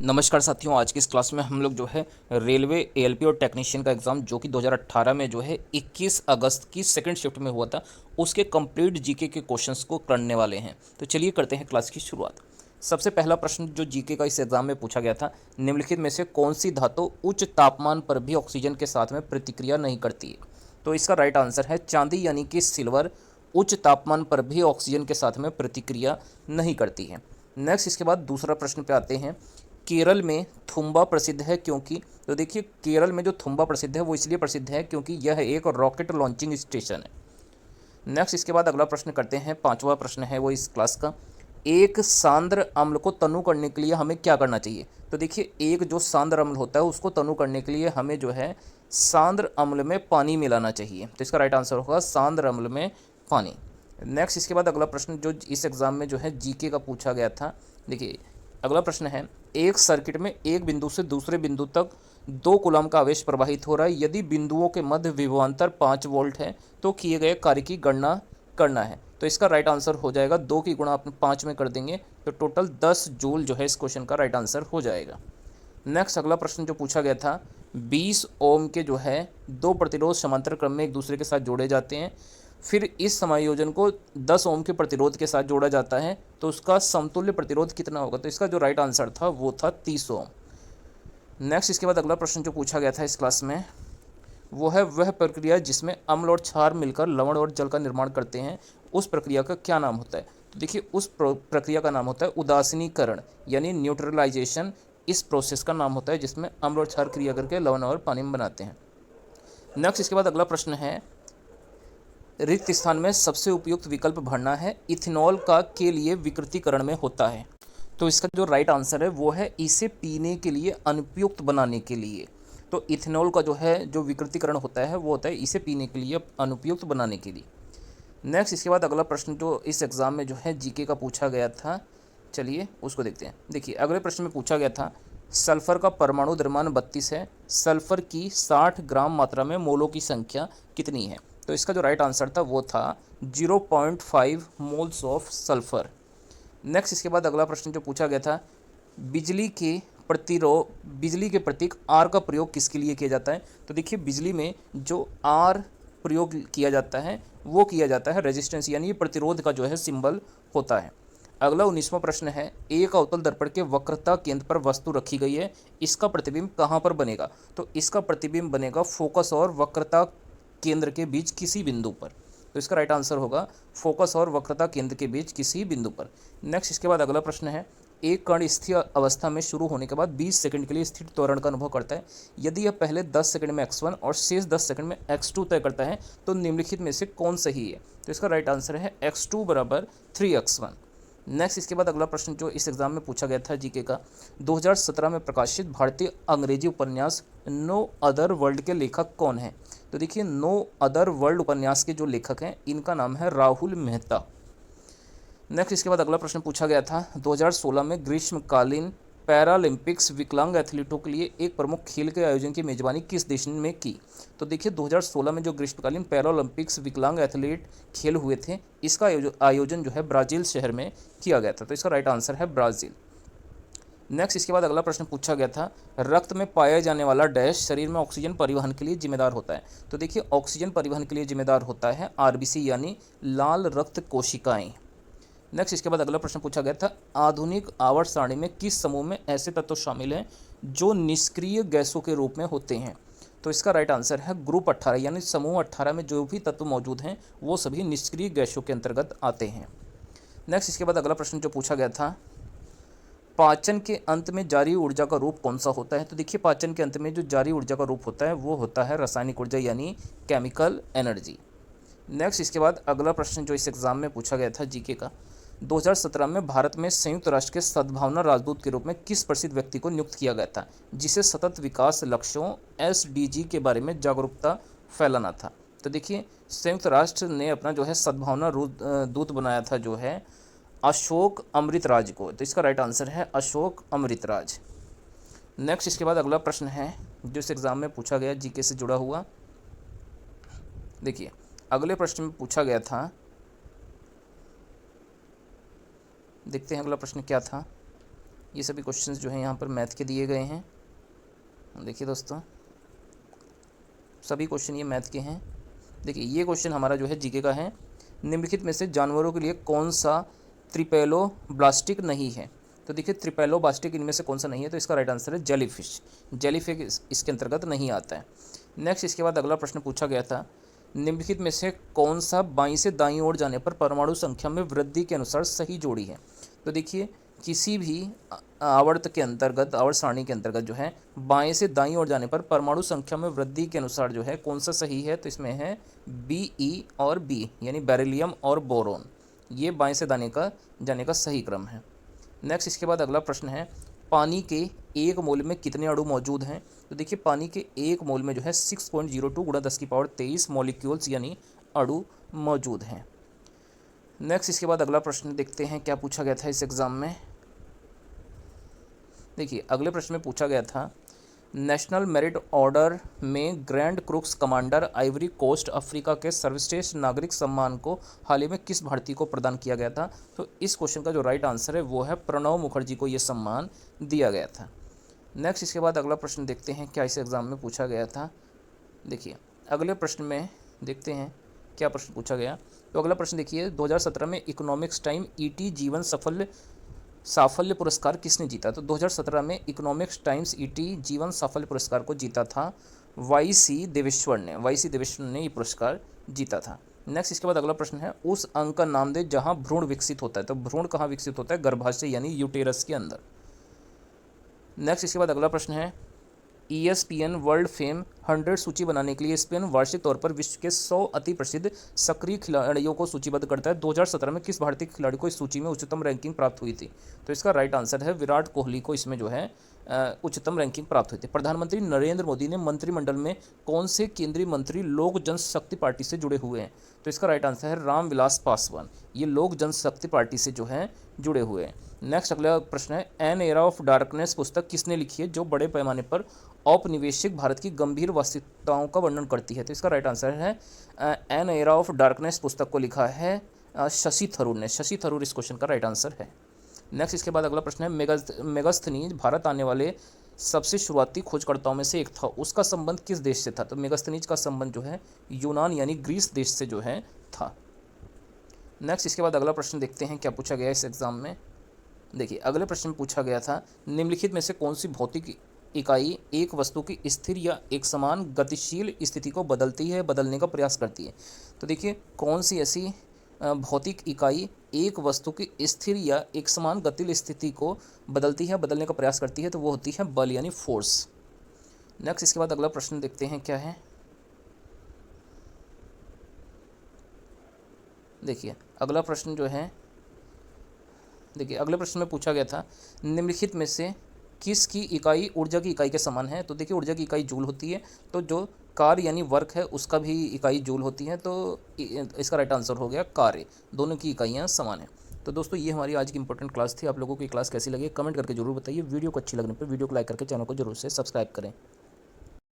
नमस्कार साथियों, आज की इस क्लास में हम लोग जो है रेलवे एएलपी और टेक्नीशियन का एग्ज़ाम जो कि 2018 में जो है 21 अगस्त की सेकंड शिफ्ट में हुआ था, उसके कंप्लीट जीके के क्वेश्चंस को करने वाले हैं। तो चलिए करते हैं क्लास की शुरुआत। सबसे पहला प्रश्न जो जीके का इस एग्ज़ाम में पूछा गया था, निम्नलिखित में से कौन सी धातु उच्च तापमान पर भी ऑक्सीजन के साथ में प्रतिक्रिया नहीं करती है। तो इसका राइट आंसर है चांदी यानी कि सिल्वर उच्च तापमान पर भी ऑक्सीजन के साथ में प्रतिक्रिया नहीं करती है। नेक्स्ट इसके बाद दूसरा प्रश्न पे आते हैं। केरल में थुम्बा प्रसिद्ध है क्योंकि, तो देखिए केरल में जो थुम्बा प्रसिद्ध है वो इसलिए प्रसिद्ध है क्योंकि यह एक रॉकेट लॉन्चिंग स्टेशन है। नेक्स्ट इसके बाद अगला प्रश्न करते हैं, पांचवा प्रश्न है वो इस क्लास का। एक सांद्र अम्ल को तनु करने के लिए हमें क्या करना चाहिए। तो देखिए एक जो सांद्र अम्ल होता है उसको तनु करने के लिए हमें जो है सांद्र अम्ल में पानी मिलाना चाहिए। तो इसका राइट आंसर होगा सांद्र अम्ल में पानी। नेक्स्ट इसके बाद अगला प्रश्न जो इस एग्ज़ाम में जो है जीके का पूछा गया था। देखिए अगला प्रश्न है, एक सर्किट में एक बिंदु से दूसरे बिंदु तक 2 कूलम का आवेश प्रवाहित हो रहा है। यदि बिंदुओं के मध्य विभवांतर 5 वोल्ट है तो किए गए कार्य की गणना करना है। तो इसका राइट आंसर हो जाएगा 2 की गुणा अपने 5 में कर देंगे तो टोटल 10 जूल जो है इस क्वेश्चन का राइट आंसर हो जाएगा। नेक्स्ट अगला प्रश्न जो पूछा गया था, 20 ओम के जो है 2 प्रतिरोध समांतर क्रम में एक दूसरे के साथ जोड़े जाते हैं, फिर इस समायोजन को 10 ओम के प्रतिरोध के साथ जोड़ा जाता है तो उसका समतुल्य प्रतिरोध कितना होगा। तो इसका जो राइट आंसर था वो था 30 ओम। नेक्स्ट इसके बाद अगला प्रश्न जो पूछा गया था इस क्लास में, वो है वह प्रक्रिया जिसमें अम्ल और क्षार मिलकर लवण और जल का निर्माण करते हैं, उस प्रक्रिया का क्या नाम होता है। तो देखिए उस प्रक्रिया का नाम होता है उदासीनीकरण यानी न्यूट्रलाइजेशन। इस प्रोसेस का नाम होता है जिसमें अम्ल और क्षार क्रिया करके लवण और पानी में बनाते हैं। नेक्स्ट इसके बाद अगला प्रश्न है, रिक्त स्थान में सबसे उपयुक्त विकल्प भरना है, इथेनॉल का के लिए विकृतीकरण में होता है। तो इसका जो राइट आंसर है वो है इसे पीने के लिए अनुपयुक्त बनाने के लिए। तो इथेनॉल का जो है जो विकृतीकरण होता है वो होता है इसे पीने के लिए अनुपयुक्त बनाने के लिए। नेक्स्ट इसके बाद अगला प्रश्न जो इस एग्ज़ाम में जो है जीके का पूछा गया था, चलिए उसको देखते हैं। देखिए अगले प्रश्न में पूछा गया था, सल्फर का परमाणु द्रव्यमान 32 है, सल्फर की 60 ग्राम मात्रा में मोलों की संख्या कितनी है। तो इसका जो राइट आंसर था वो था 0.5 मोल्स ऑफ सल्फर। नेक्स्ट इसके बाद अगला प्रश्न जो पूछा गया था, बिजली के बिजली के प्रतीक आर का प्रयोग किसके लिए किया जाता है। तो देखिए बिजली में जो आर प्रयोग किया जाता है वो किया जाता है रेजिस्टेंस यानी प्रतिरोध का जो है सिंबल होता है। अगला 19वां प्रश्न है, एक अवतल दर्पण के वक्रता केंद्र पर वस्तु रखी गई है, इसका प्रतिबिंब कहाँ पर बनेगा। तो इसका प्रतिबिंब बनेगा फोकस और वक्रता केंद्र के बीच किसी बिंदु पर। तो इसका राइट आंसर होगा फोकस और वक्रता केंद्र के बीच किसी बिंदु पर। नेक्स्ट इसके बाद अगला प्रश्न है, एक कण स्थिर अवस्था में शुरू होने के बाद 20 सेकंड के लिए स्थिर त्वरण का अनुभव करता है, यदि यह पहले 10 सेकंड में x1 और शेष 10 सेकंड में x2 तय करता है तो निम्नलिखित में से कौन सही है। तो इसका राइट आंसर है x2 बराबर 3x1। नेक्स्ट इसके बाद अगला प्रश्न जो इस एग्जाम में पूछा गया था जीके का, 2017 में प्रकाशित भारतीय अंग्रेजी उपन्यास नो अदर वर्ल्ड के लेखक कौन है। तो देखिए नो अदर वर्ल्ड उपन्यास के जो लेखक हैं इनका नाम है राहुल मेहता। नेक्स्ट इसके बाद अगला प्रश्न पूछा गया था, 2016 में ग्रीष्मकालीन पैरालंपिक्स विकलांग एथलीटों के लिए एक प्रमुख खेल के आयोजन की मेजबानी किस देश ने की। तो देखिए 2016 में जो ग्रीष्मकालीन पैरालंपिक्स विकलांग एथलीट खेल हुए थे इसका आयोजन जो है ब्राज़ील शहर में किया गया था। तो इसका राइट आंसर है ब्राज़ील। नेक्स्ट इसके बाद अगला प्रश्न पूछा गया था, रक्त में पाया जाने वाला डैश शरीर में ऑक्सीजन परिवहन के लिए जिम्मेदार होता है। तो देखिए ऑक्सीजन परिवहन के लिए जिम्मेदार होता है आरबीसी यानी लाल रक्त कोशिकाएं। नेक्स्ट इसके बाद अगला प्रश्न पूछा गया था, आधुनिक आवर्त सारणी में किस समूह में ऐसे तत्व शामिल हैं जो निष्क्रिय गैसों के रूप में होते हैं। तो इसका राइट आंसर है ग्रुप 18 यानी समूह 18 में जो भी तत्व मौजूद हैं वो सभी निष्क्रिय गैसों के अंतर्गत आते हैं। नेक्स्ट इसके बाद अगला प्रश्न जो पूछा गया था, पाचन के अंत में जारी ऊर्जा का रूप कौन सा होता है। तो देखिए पाचन के अंत में जो जारी ऊर्जा का रूप होता है वो होता है रासायनिक ऊर्जा यानी केमिकल एनर्जी। नेक्स्ट इसके बाद अगला प्रश्न जो इस एग्ज़ाम में पूछा गया था जीके का, 2017 में भारत में संयुक्त राष्ट्र के सद्भावना राजदूत के रूप में किस प्रसिद्ध व्यक्ति को नियुक्त किया गया था जिसे सतत विकास लक्ष्यों एसडीजी के बारे में जागरूकता फैलाना था। तो देखिए संयुक्त राष्ट्र ने अपना जो है सद्भावना दूत बनाया था जो है अशोक अमृतराज को। तो इसका राइट आंसर है अशोक अमृतराज। नेक्स्ट इसके बाद अगला प्रश्न है जो इस एग्ज़ाम में पूछा गया जीके से जुड़ा हुआ। देखिए अगले प्रश्न में पूछा गया था, देखते हैं अगला प्रश्न क्या था। ये सभी क्वेश्चंस जो हैं यहाँ पर मैथ के दिए गए हैं। देखिए दोस्तों, सभी क्वेश्चन ये मैथ के हैं। देखिए ये क्वेश्चन हमारा जो है जीके का है। निम्नलिखित में से जानवरों के लिए कौन सा त्रिपेलोब्लास्टिक नहीं है? तो देखिए त्रिपेलोब्लास्टिक इनमें से कौन सा नहीं है, तो इसका राइट आंसर है जेलीफिश। जेलीफिश इसके अंतर्गत नहीं आता है। नेक्स्ट इसके बाद अगला प्रश्न पूछा गया था, निम्नलिखित में से कौन सा बाईं से दाईं ओर जाने पर परमाणु संख्या में वृद्धि के अनुसार सही जोड़ी है? तो देखिए किसी भी आवर्त के अंतर्गत, आवर्त सारणी के अंतर्गत जो है बाएं से दाईं ओर जाने पर परमाणु संख्या में वृद्धि के अनुसार जो है कौन सा सही है? तो इसमें है बी, ई और बी, यानी बेरिलियम और बोरोन। ये बाएं से जाने का सही क्रम है। नेक्स्ट इसके बाद अगला प्रश्न है, पानी के एक मोल में कितने अणु मौजूद हैं? तो देखिए पानी के एक मोल में जो है 6.02 गुणा 10⁻23 मॉलिक्यूल्स यानी अणु मौजूद हैं। नेक्स्ट इसके बाद अगला प्रश्न देखते हैं क्या पूछा गया था इस एग्ज़ाम में। देखिए अगले प्रश्न में पूछा गया था, नेशनल मेरिट ऑर्डर में grand cross commander Ivory Coast Africa के सर्वश्रेष्ठ नागरिक सम्मान को हाल ही में किस भारतीय को प्रदान किया गया था? तो इस क्वेश्चन का जो राइट आंसर है वो है प्रणव मुखर्जी को ये सम्मान दिया गया था। नेक्स्ट इसके बाद अगला प्रश्न देखते हैं क्या इस एग्ज़ाम में पूछा गया था। देखिए अगले प्रश्न में देखते हैं क्या प्रश्न पूछा गया। तो अगला प्रश्न देखिए, 2017 में इकोनॉमिक्स टाइम ईटी जीवन साफल्य पुरस्कार किसने जीता? तो 2017 में इकोनॉमिक्स टाइम्स ईटी जीवन साफल्य पुरस्कार को जीता था वाई.सी. देवेश्वर ने ये पुरस्कार जीता था। नेक्स्ट इसके बाद अगला प्रश्न है, उस अंग का नाम दे जहां भ्रूण विकसित होता है। तो भ्रूण कहाँ विकसित होता है? गर्भाशय यानी यूटेरस के अंदर। नेक्स्ट इसके बाद अगला प्रश्न है, ESPN वर्ल्ड फेम 100 सूची बनाने के लिए ESPN वार्षिक तौर पर विश्व के 100 अति प्रसिद्ध सक्रिय खिलाड़ियों को सूचीबद्ध करता है। 2017 में किस भारतीय खिलाड़ी को इस सूची में उच्चतम रैंकिंग प्राप्त हुई थी? तो इसका राइट आंसर है विराट कोहली को इसमें जो है उच्चतम रैंकिंग प्राप्त हुई थी। प्रधानमंत्री नरेंद्र मोदी ने मंत्रिमंडल में कौन से केंद्रीय मंत्री लोक जनशक्ति पार्टी से जुड़े हुए हैं? तो इसका राइट आंसर है रामविलास पासवान। ये लोक जनशक्ति पार्टी से जो है जुड़े हुए हैं। नेक्स्ट अगला प्रश्न है, एन एरा ऑफ डार्कनेस पुस्तक किसने लिखी है जो बड़े पैमाने पर औपनिवेशिक भारत की गंभीर वास्तविकताओं का वर्णन करती है? तो इसका राइट आंसर है एन एरा ऑफ डार्कनेस पुस्तक को लिखा है शशि थरूर ने। शशि थरूर इस क्वेश्चन का राइट आंसर है। नेक्स्ट इसके बाद अगला प्रश्न है, मेगास्थनीज भारत आने वाले सबसे शुरुआती खोजकर्ताओं में से एक था, उसका संबंध किस देश से था? तो मेगास्थनीज का संबंध जो है यूनान यानी ग्रीस देश से जो है था। नेक्स्ट इसके बाद अगला प्रश्न देखते हैं क्या पूछा गया इस एग्ज़ाम में। देखिए अगले प्रश्न में पूछा गया था, निम्नलिखित में से कौन सी भौतिक इकाई एक वस्तु की स्थिर या एक समान गतिशील स्थिति को बदलने का प्रयास करती है? तो देखिए कौन सी ऐसी भौतिक इकाई एक वस्तु की स्थिर या एक समान गतिशील स्थिति को बदलने का प्रयास करती है? तो वो होती है बल यानी फोर्स। नेक्स्ट इसके बाद अगला प्रश्न देखते हैं क्या है। देखिए अगला प्रश्न जो है, देखिए अगले प्रश्न में पूछा गया था, निम्नलिखित में से किसकी इकाई ऊर्जा की इकाई के समान है? तो देखिए ऊर्जा की इकाई जूल होती है, तो जो कार्य यानी वर्क है उसका भी इकाई जूल होती है, तो इसका राइट आंसर हो गया कार्य। दोनों की इकाइयाँ समान हैं। तो दोस्तों ये हमारी आज की इंपॉर्टेंट क्लास थी। आप लोगों को ये क्लास कैसी लगी कमेंट करके जरूर बताइए। वीडियो को अच्छी लगने पर वीडियो को लाइक करके चैनल को जरूर से सब्सक्राइब करें।